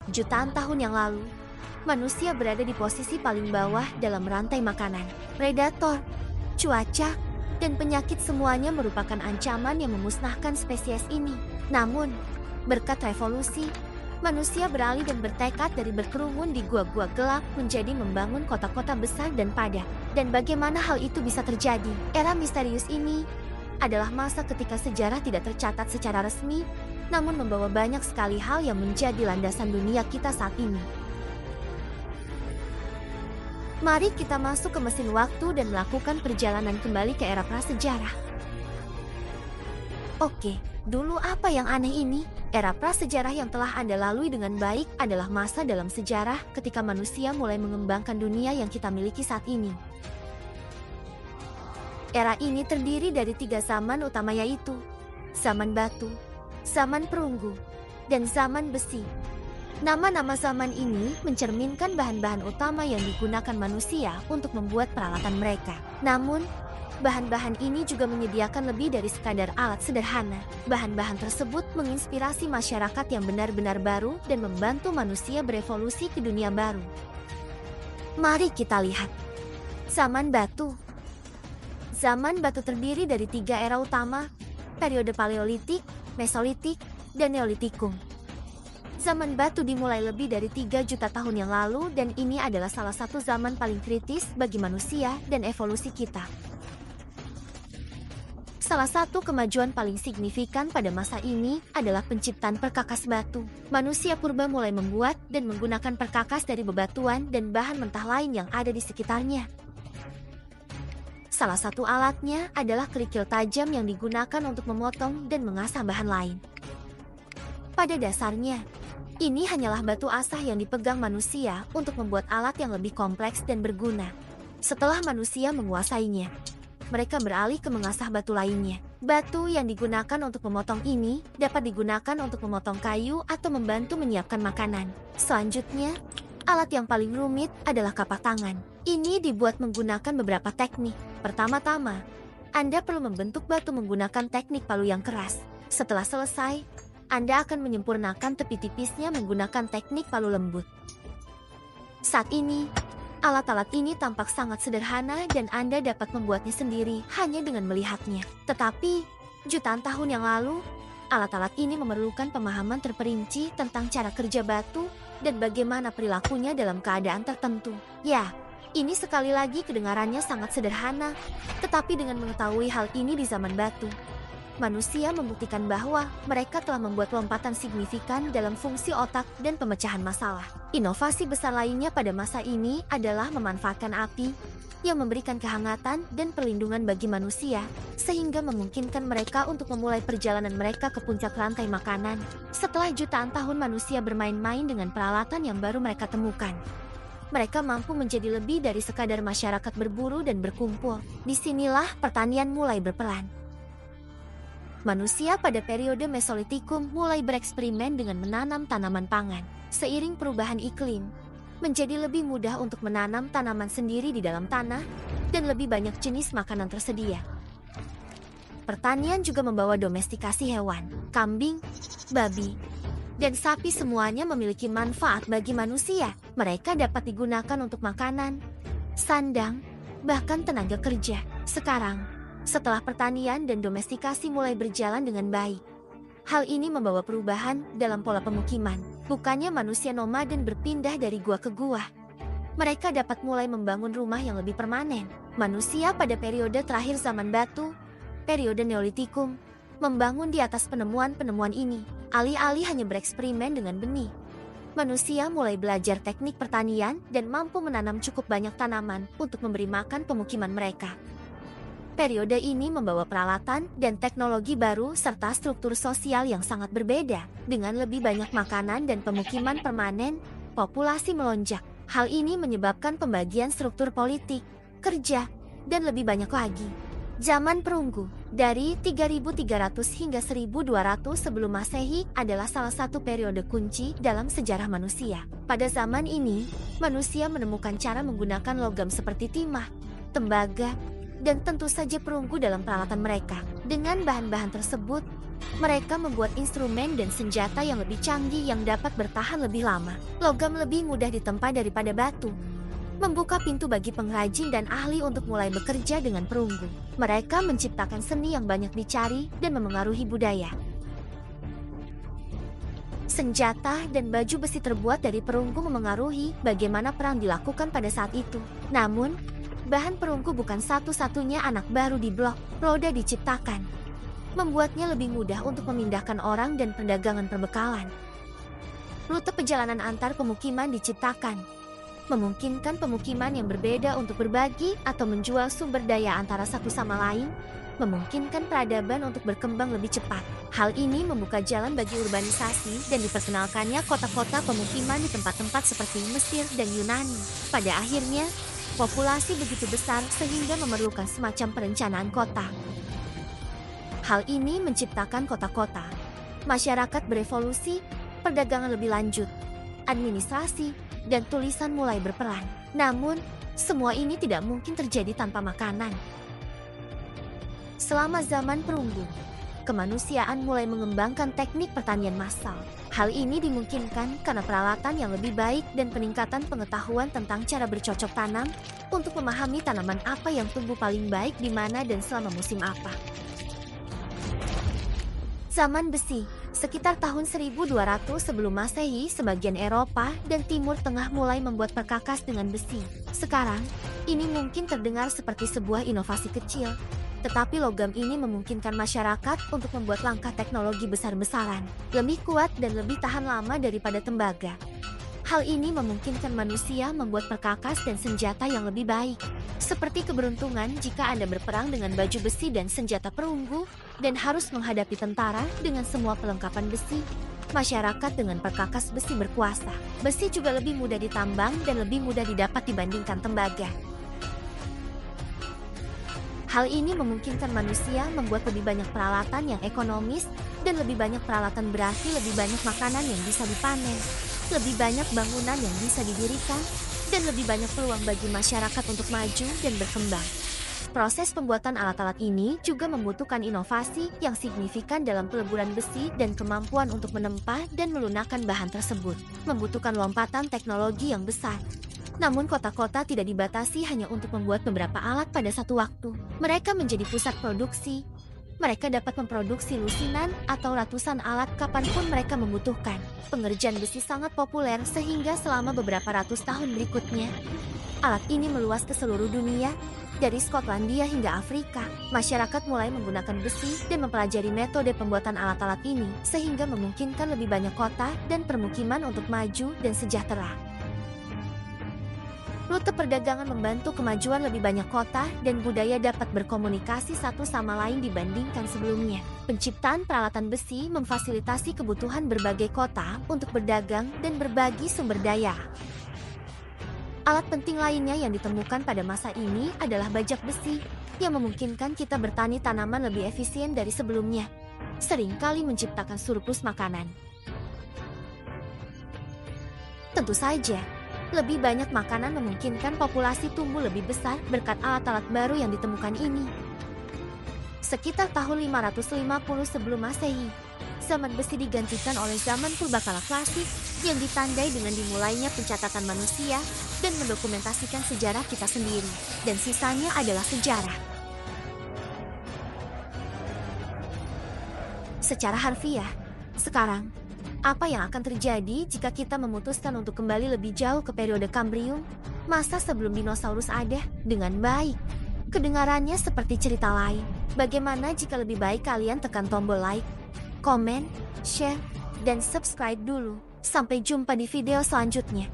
Jutaan tahun yang lalu, manusia berada di posisi paling bawah dalam rantai makanan. Predator, cuaca, dan penyakit semuanya merupakan ancaman yang memusnahkan spesies ini. Namun, berkat revolusi, manusia beralih dan bertekad dari berkerumun di gua-gua gelap menjadi membangun kota-kota besar dan padat. Dan bagaimana hal itu bisa terjadi? Era misterius ini adalah masa ketika sejarah tidak tercatat secara resmi, namun membawa banyak sekali hal yang menjadi landasan dunia kita saat ini. Mari kita masuk ke mesin waktu dan melakukan perjalanan kembali ke era prasejarah. Oke, dulu apa yang aneh ini? Era prasejarah yang telah Anda lalui dengan baik adalah masa dalam sejarah ketika manusia mulai mengembangkan dunia yang kita miliki saat ini. Era ini terdiri dari 3 zaman utama, yaitu zaman batu, zaman perunggu, dan zaman besi. Nama-nama zaman ini mencerminkan bahan-bahan utama yang digunakan manusia untuk membuat peralatan mereka. Namun, bahan-bahan ini juga menyediakan lebih dari sekadar alat sederhana. Bahan-bahan tersebut menginspirasi masyarakat yang benar-benar baru dan membantu manusia berevolusi ke dunia baru. Mari kita lihat. Zaman batu. Zaman batu terdiri dari 3 era utama, periode Paleolitik, Mesolitik, dan Neolitikum. Zaman batu dimulai lebih dari 3 juta tahun yang lalu dan ini adalah salah satu zaman paling kritis bagi manusia dan evolusi kita. Salah satu kemajuan paling signifikan pada masa ini adalah penciptaan perkakas batu. Manusia purba mulai membuat dan menggunakan perkakas dari bebatuan dan bahan mentah lain yang ada di sekitarnya. Salah satu alatnya adalah kerikil tajam yang digunakan untuk memotong dan mengasah bahan lain. Pada dasarnya, ini hanyalah batu asah yang dipegang manusia untuk membuat alat yang lebih kompleks dan berguna. Setelah manusia menguasainya, mereka beralih ke mengasah batu lainnya. Batu yang digunakan untuk memotong ini dapat digunakan untuk memotong kayu atau membantu menyiapkan makanan. Selanjutnya, alat yang paling rumit adalah kapak tangan. Ini dibuat menggunakan beberapa teknik. Pertama-tama, Anda perlu membentuk batu menggunakan teknik palu yang keras. Setelah selesai, Anda akan menyempurnakan tepi tipisnya menggunakan teknik palu lembut. Saat ini, alat-alat ini tampak sangat sederhana dan Anda dapat membuatnya sendiri hanya dengan melihatnya. Tetapi, jutaan tahun yang lalu, alat-alat ini memerlukan pemahaman terperinci tentang cara kerja batu dan bagaimana perilakunya dalam keadaan tertentu. Ya, ini sekali lagi kedengarannya sangat sederhana, tetapi dengan mengetahui hal ini di zaman batu, manusia membuktikan bahwa mereka telah membuat lompatan signifikan dalam fungsi otak dan pemecahan masalah. Inovasi besar lainnya pada masa ini adalah memanfaatkan api yang memberikan kehangatan dan perlindungan bagi manusia, sehingga memungkinkan mereka untuk memulai perjalanan mereka ke puncak rantai makanan. Setelah jutaan tahun manusia bermain-main dengan peralatan yang baru mereka temukan, mereka mampu menjadi lebih dari sekadar masyarakat berburu dan berkumpul. Disinilah pertanian mulai berperan. Manusia pada periode Mesolitikum mulai bereksperimen dengan menanam tanaman pangan. Seiring perubahan iklim, menjadi lebih mudah untuk menanam tanaman sendiri di dalam tanah dan lebih banyak jenis makanan tersedia. Pertanian juga membawa domestikasi hewan, kambing, babi, dan sapi semuanya memiliki manfaat bagi manusia. Mereka dapat digunakan untuk makanan, sandang, bahkan tenaga kerja. Sekarang, setelah pertanian dan domestikasi mulai berjalan dengan baik, hal ini membawa perubahan dalam pola pemukiman. Bukannya manusia nomaden berpindah dari gua ke gua. Mereka dapat mulai membangun rumah yang lebih permanen. Manusia pada periode terakhir zaman batu, periode Neolitikum, membangun di atas penemuan-penemuan ini. Alih-alih hanya bereksperimen dengan benih, manusia mulai belajar teknik pertanian dan mampu menanam cukup banyak tanaman untuk memberi makan pemukiman mereka. Periode ini membawa peralatan dan teknologi baru serta struktur sosial yang sangat berbeda. Dengan lebih banyak makanan dan pemukiman permanen, populasi melonjak. Hal ini menyebabkan pembagian struktur politik, kerja, dan lebih banyak lagi. Zaman perunggu, dari 3300 hingga 1200 sebelum Masehi adalah salah satu periode kunci dalam sejarah manusia. Pada zaman ini, manusia menemukan cara menggunakan logam seperti timah, tembaga, dan tentu saja perunggu dalam peralatan mereka. Dengan bahan-bahan tersebut, Mereka membuat instrumen dan senjata yang lebih canggih yang dapat bertahan lebih lama. Logam lebih mudah ditempa daripada batu, membuka pintu bagi pengrajin dan ahli untuk mulai bekerja dengan perunggu. Mereka menciptakan seni yang banyak dicari dan memengaruhi budaya. Senjata dan baju besi terbuat dari perunggu memengaruhi bagaimana perang dilakukan pada saat itu. Namun, bahan perunggu bukan satu-satunya anak baru di blok. Roda diciptakan, membuatnya lebih mudah untuk memindahkan orang dan perdagangan perbekalan. Rute perjalanan antar pemukiman diciptakan, memungkinkan pemukiman yang berbeda untuk berbagi atau menjual sumber daya antara satu sama lain, memungkinkan peradaban untuk berkembang lebih cepat. Hal ini membuka jalan bagi urbanisasi dan diperkenalkannya kota-kota pemukiman di tempat-tempat seperti Mesir dan Yunani. Pada akhirnya, populasi begitu besar sehingga memerlukan semacam perencanaan kota. Hal ini menciptakan kota-kota. Masyarakat berevolusi, perdagangan lebih lanjut, administrasi, dan tulisan mulai berperan. Namun, semua ini tidak mungkin terjadi tanpa makanan. Selama zaman perunggu, kemanusiaan mulai mengembangkan teknik pertanian massal. Hal ini dimungkinkan karena peralatan yang lebih baik dan peningkatan pengetahuan tentang cara bercocok tanam untuk memahami tanaman apa yang tumbuh paling baik di mana dan selama musim apa. Zaman besi, sekitar tahun 1200 sebelum Masehi, sebagian Eropa dan Timur Tengah mulai membuat perkakas dengan besi. Sekarang, ini mungkin terdengar seperti sebuah inovasi kecil, tetapi logam ini memungkinkan masyarakat untuk membuat langkah teknologi besar-besaran, lebih kuat dan lebih tahan lama daripada tembaga. Hal ini memungkinkan manusia membuat perkakas dan senjata yang lebih baik. Seperti keberuntungan jika Anda berperang dengan baju besi dan senjata perunggu, dan harus menghadapi tentara dengan semua perlengkapan besi. Masyarakat dengan perkakas besi berkuasa. Besi juga lebih mudah ditambang dan lebih mudah didapat dibandingkan tembaga. Hal ini memungkinkan manusia membuat lebih banyak peralatan yang ekonomis, dan lebih banyak peralatan berarti lebih banyak makanan yang bisa dipanen, lebih banyak bangunan yang bisa didirikan, dan lebih banyak peluang bagi masyarakat untuk maju dan berkembang. Proses pembuatan alat-alat ini juga membutuhkan inovasi yang signifikan dalam peleburan besi dan kemampuan untuk menempa dan melunakkan bahan tersebut, membutuhkan lompatan teknologi yang besar. Namun kota-kota tidak dibatasi hanya untuk membuat beberapa alat pada satu waktu. Mereka menjadi pusat produksi. Mereka dapat memproduksi lusinan atau ratusan alat kapanpun mereka membutuhkan. Pengerjaan besi sangat populer sehingga selama beberapa ratus tahun berikutnya, alat ini meluas ke seluruh dunia. Dari Skotlandia hingga Afrika, masyarakat mulai menggunakan besi dan mempelajari metode pembuatan alat-alat ini, sehingga memungkinkan lebih banyak kota dan permukiman untuk maju dan sejahtera. Rute perdagangan membantu kemajuan lebih banyak kota dan budaya dapat berkomunikasi satu sama lain dibandingkan sebelumnya. Penciptaan peralatan besi memfasilitasi kebutuhan berbagai kota untuk berdagang dan berbagi sumber daya. Alat penting lainnya yang ditemukan pada masa ini adalah bajak besi, yang memungkinkan kita bertani tanaman lebih efisien dari sebelumnya, seringkali menciptakan surplus makanan. Tentu saja, lebih banyak makanan memungkinkan populasi tumbuh lebih besar berkat alat-alat baru yang ditemukan ini. Sekitar tahun 550 sebelum Masehi, zaman besi digantikan oleh zaman purbakala klasik yang ditandai dengan dimulainya pencatatan manusia dan mendokumentasikan sejarah kita sendiri, dan sisanya adalah sejarah. Secara harfiah, sekarang, apa yang akan terjadi jika kita memutuskan untuk kembali lebih jauh ke periode Kambrium, masa sebelum dinosaurus ada, dengan baik? Kedengarannya seperti cerita lain. Bagaimana jika lebih baik kalian tekan tombol like, komen, share, dan subscribe dulu. Sampai jumpa di video selanjutnya.